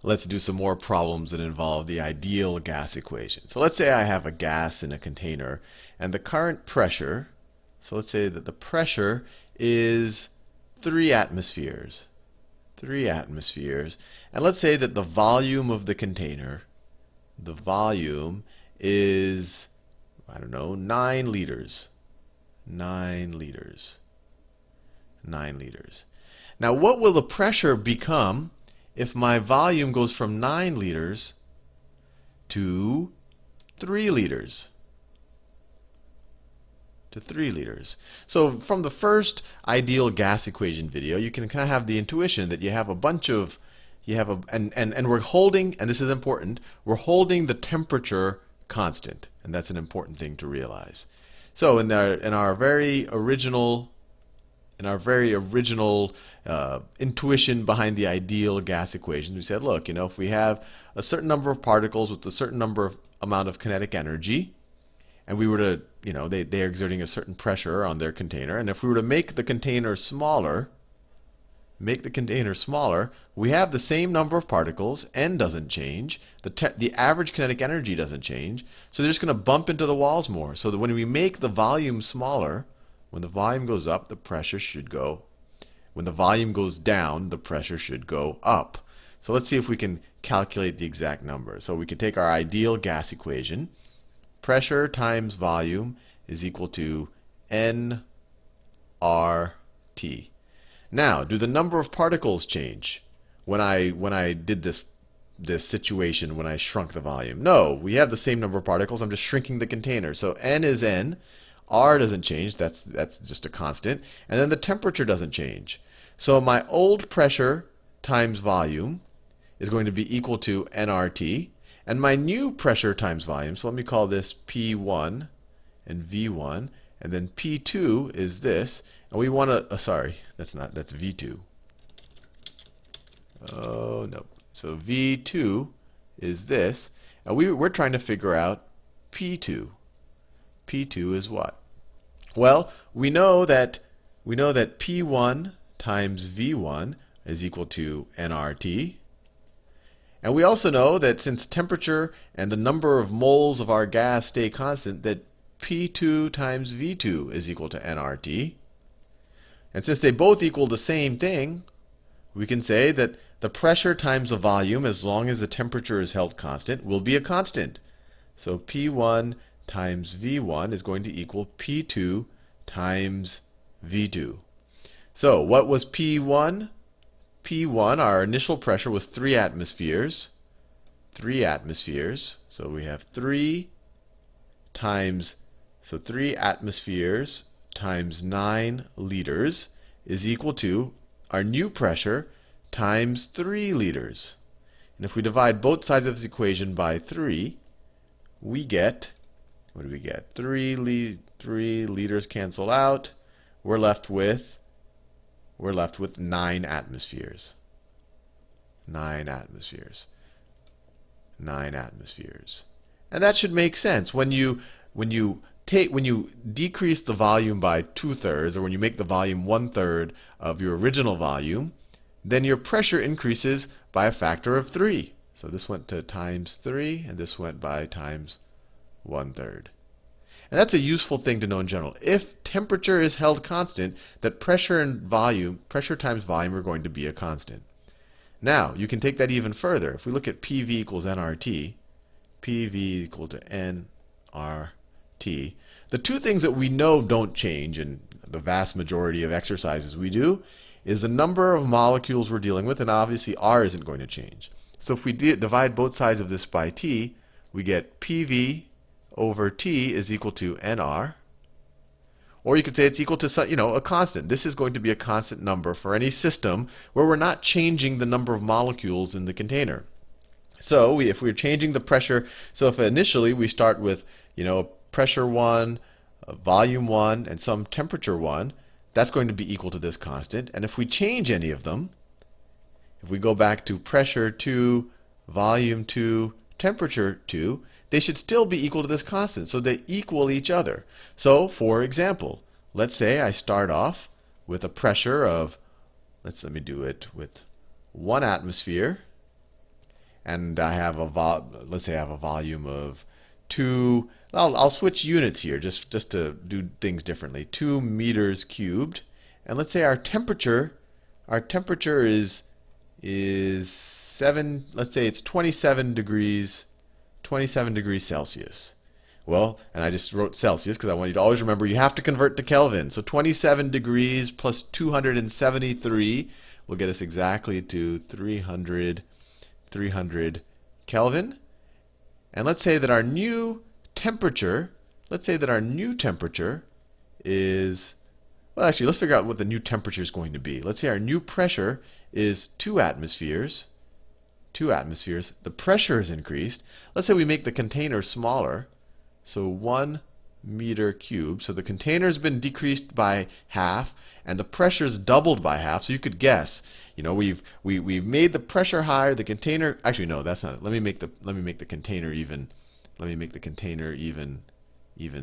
let's do some more problems that involve the ideal gas equation. So let's say I have a gas in a container, and the current pressure, so let's say that the pressure is 3 atmospheres. 3 atmospheres. And let's say that the volume of the container, the volume is, I don't know, 9 liters. 9 liters. 9 liters. Now, what will the pressure become if my volume goes from 9 liters to 3 liters? To 3 liters. So from the first ideal gas equation video, you can kind of have the intuition that you have a bunch of, and we're holding, and this is important, we're holding the temperature constant, and that's an important thing to realize. So in our very original intuition behind the ideal gas equations, we said, look, if we have a certain number of particles with a certain amount of kinetic energy, and we were to, they're exerting a certain pressure on their container, and if we were to make the container smaller, we have the same number of particles, n doesn't change, the average kinetic energy doesn't change, so they're just going to bump into the walls more. So that when we make the volume smaller, when the volume goes up, the pressure should go. When the volume goes down, the pressure should go up. So let's see if we can calculate the exact number. So we can take our ideal gas equation. Pressure times volume is equal to nRT. Now, do the number of particles change when I did this situation when I shrunk the volume? No, we have the same number of particles. I'm just shrinking the container. So n is n. R doesn't change. That's just a constant. And then the temperature doesn't change. So my old pressure times volume is going to be equal to nRT. And my new pressure times volume, so let me call this P1 and V1, and then P2 is this, and we want to, sorry, that's V2. Oh, no. So V2 is this, and we're trying to figure out P2. P2 is what? Well, we know that P1 times V1 is equal to nRT. And we also know that since temperature and the number of moles of our gas stay constant, that P2 times V2 is equal to nRT. And since they both equal the same thing, we can say that the pressure times the volume, as long as the temperature is held constant, will be a constant. So P1 times V1 is going to equal P2 times V2. So what was P1? P1, our initial pressure was 3 atmospheres. 3 atmospheres. So we have 3 atmospheres times 9 liters is equal to our new pressure times 3 liters. And if we divide both sides of this equation by 3, we get, what do we get? 3 liters cancel out. We're left with 9 atmospheres. 9 atmospheres. 9 atmospheres. And that should make sense. When you decrease the volume by 2/3, or when you make the volume 1/3 of your original volume, then your pressure increases by a factor of 3. So this went to times 3, and this went by times 1/3. And that's a useful thing to know in general. If temperature is held constant, that pressure times volume are going to be a constant. Now, you can take that even further. If we look at PV equals nRT, PV equal to nRT, the two things that we know don't change in the vast majority of exercises we do is the number of molecules we're dealing with, and obviously R isn't going to change. So if we divide both sides of this by T, we get PV over T is equal to nR. Or you could say it's equal to a constant. This is going to be a constant number for any system where we're not changing the number of molecules in the container. So if we're changing the pressure, so if initially we start with pressure 1, volume 1, and some temperature 1, that's going to be equal to this constant. And if we change any of them, if we go back to pressure 2, volume 2, temperature 2, they should still be equal to this constant. So they equal each other. So for example, let's say I start off with a pressure of, let me do it with 1 atmosphere. and I have let's say I have a volume of 2. I'll switch units here just to do things differently. 2 meters cubed, and let's say our temperature is 7. Let's say it's 27 degrees Celsius. Well, and I just wrote Celsius because I want you to always remember you have to convert to Kelvin. So 27 degrees plus 273 will get us exactly to 300 Kelvin. And let's say that our new temperature is, well, actually, let's figure out what the new temperature is going to be. Let's say our new pressure is 2 atmospheres. 2 atmospheres. The pressure is increased. Let's say we make the container smaller. So 1 meter cubed. So the container has been decreased by half, and the pressure is doubled by half. So you could guess. You know, we've made the pressure higher. The container. Actually, no, that's not it. Let me make the container even. Let me make the container even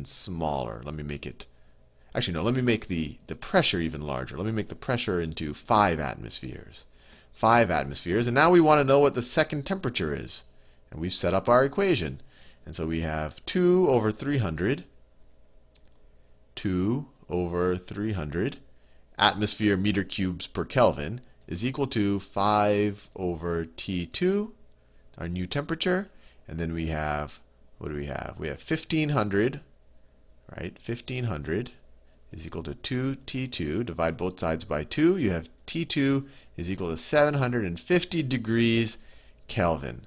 smaller. Let me make it. Actually, no. Let me make the pressure even larger. Let me make the pressure into 5 atmospheres. 5 atmospheres. And now we want to know what the second temperature is. And we've set up our equation. And so we have 2 over 300 atmosphere meter cubes per Kelvin is equal to 5 over T2, our new temperature. And then we have, what do we have? We have 1500, right? 1500 is equal to 2T2. Divide both sides by 2. You have T2 is equal to 750 degrees Kelvin.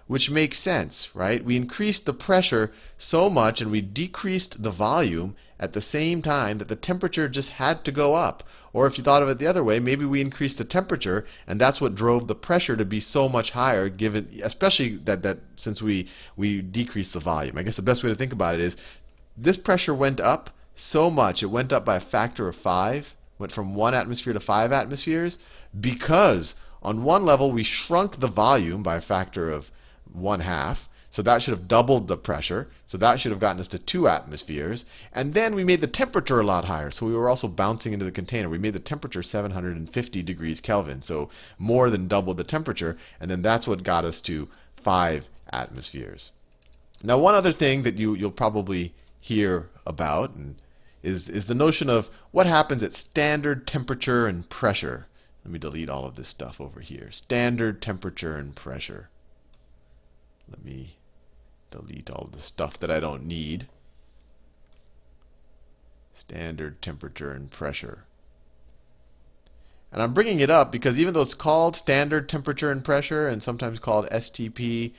Which makes sense, right? We increased the pressure so much and we decreased the volume at the same time that the temperature just had to go up. Or if you thought of it the other way, maybe we increased the temperature and that's what drove the pressure to be so much higher, given, especially that since we decreased the volume. I guess the best way to think about it is this pressure went up so much, it went up by a factor of 5, went from 1 atmosphere to 5 atmospheres, because on one level we shrunk the volume by a factor of 1/2. So that should have doubled the pressure. So that should have gotten us to 2 atmospheres. And then we made the temperature a lot higher. So we were also bouncing into the container. We made the temperature 750 degrees Kelvin. So more than double the temperature. And then that's what got us to 5 atmospheres. Now, one other thing that you'll probably hear about is the notion of what happens at standard temperature and pressure. Let me delete all of this stuff over here. Standard temperature and pressure. Let me delete all the stuff that I don't need. Standard temperature and pressure. And I'm bringing it up because even though it's called standard temperature and pressure and sometimes called STP,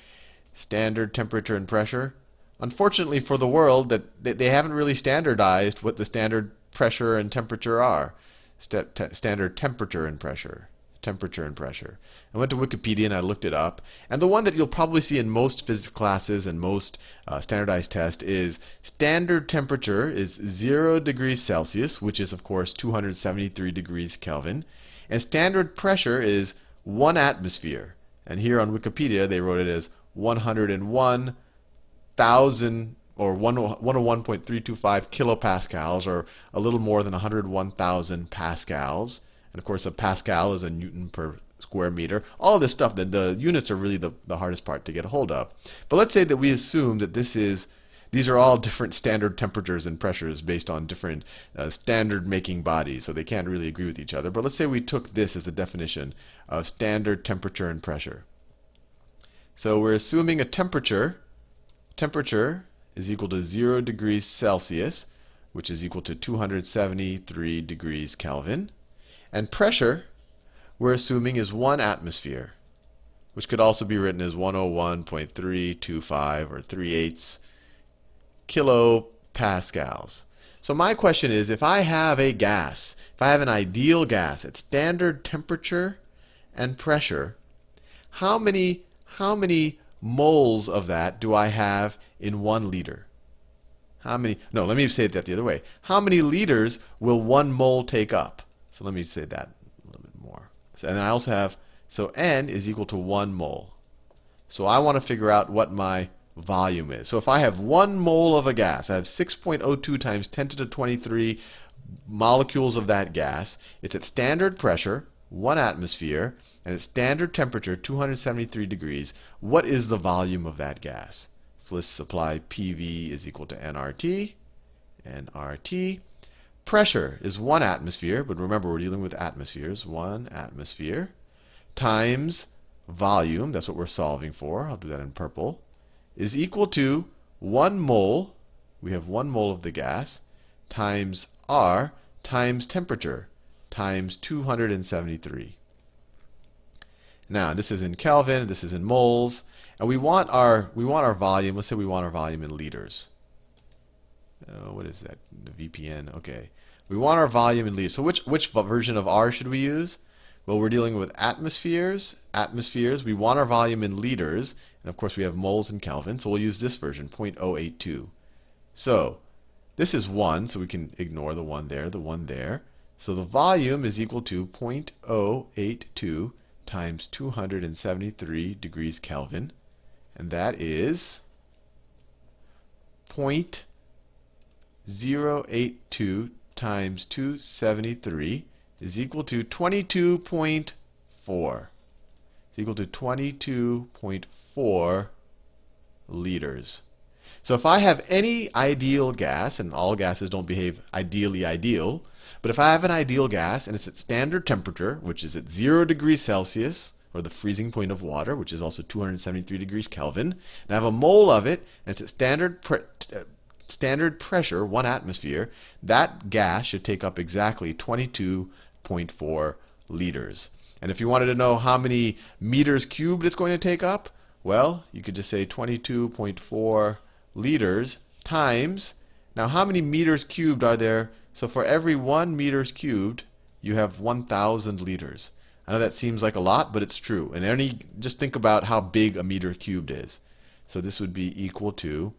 standard temperature and pressure, unfortunately for the world, that they haven't really standardized what the standard pressure and temperature are. Standard temperature and pressure. Temperature and pressure. I went to Wikipedia and I looked it up. And the one that you'll probably see in most physics classes and most standardized tests is standard temperature is 0 degrees Celsius, which is, of course, 273 degrees Kelvin. And standard pressure is 1 atmosphere. And here on Wikipedia, they wrote it as 101,000 or 101.325 kilopascals, or a little more than 101,000 pascals. And of course, a pascal is a Newton per square meter. All of this stuff, the units are really the hardest part to get a hold of. But let's say that we assume that these are all different standard temperatures and pressures based on different standard making bodies. So they can't really agree with each other. But let's say we took this as the definition of standard temperature and pressure. So we're assuming a temperature is equal to 0 degrees Celsius, which is equal to 273 degrees Kelvin. And pressure, we're assuming, is 1 atmosphere, which could also be written as 101.325 or 3/8 kilopascals. So my question is, if I have a gas, if I have an ideal gas at standard temperature and pressure, how many moles of that do I have in 1 liter? How many? No, let me say that the other way. How many liters will 1 mole take up? So let me say that a little bit more. So, and I also have, so N is equal to 1 mole. So I want to figure out what my volume is. So if I have 1 mole of a gas, I have 6.02 times 10 to the 23 molecules of that gas. It's at standard pressure, 1 atmosphere, and its standard temperature 273 degrees, what is the volume of that gas? So let's apply PV is equal to nRT. nRT. Pressure is 1 atmosphere, but remember we're dealing with atmospheres. 1 atmosphere times volume, that's what we're solving for, I'll do that in purple, is equal to 1 mole, we have 1 mole of the gas, times R times temperature, times 273. Now, this is in Kelvin, this is in moles, and we want our volume, let's say we want our volume in liters. What is that? The VPN. Okay. We want our volume in liters. So which version of R should we use? Well, we're dealing with atmospheres. Atmospheres. We want our volume in liters. And of course, we have moles in Kelvin. So we'll use this version, 0.082. So this is 1, so we can ignore the 1 there, the 1 there. So the volume is equal to 0.082 times 273 degrees Kelvin. And that is 0.082 times 273 is equal to 22.4. It's equal to 22.4 liters. So if I have any ideal gas, and all gases don't behave ideally ideal, but if I have an ideal gas and it's at standard temperature, which is at 0 degrees Celsius, or the freezing point of water, which is also 273 degrees Kelvin, and I have a mole of it, and it's at standard pressure, 1 atmosphere, that gas should take up exactly 22.4 liters. And if you wanted to know how many meters cubed it's going to take up, well, you could just say 22.4 liters times, now how many meters cubed are there? So for every 1 meters cubed, you have 1,000 liters. I know that seems like a lot, but it's true. And just think about how big a meter cubed is. So this would be equal to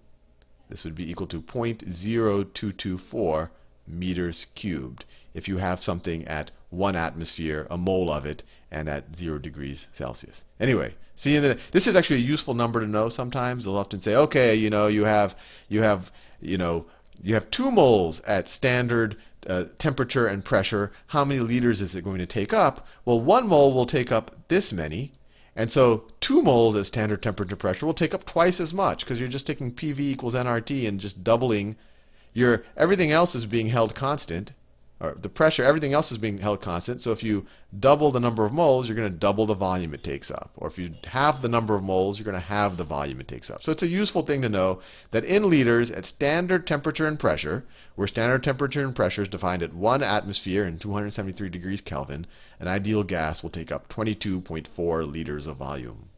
0.0224 meters cubed if you have something at 1 atmosphere, a mole of it, and at 0 degrees Celsius. Anyway, see, this is actually a useful number to know sometimes. They'll often say, okay, you have 2 moles at standard temperature and pressure. How many liters is it going to take up? Well, 1 mole will take up this many. And so 2 moles at standard temperature pressure will take up twice as much, because you're just taking PV equals nRT and just doubling everything else is being held constant, or the pressure, everything else is being held constant. So if you double the number of moles, you're going to double the volume it takes up. Or if you halve the number of moles, you're going to halve the volume it takes up. So it's a useful thing to know that in liters at standard temperature and pressure, where standard temperature and pressure is defined at 1 atmosphere and 273 degrees Kelvin, an ideal gas will take up 22.4 liters of volume.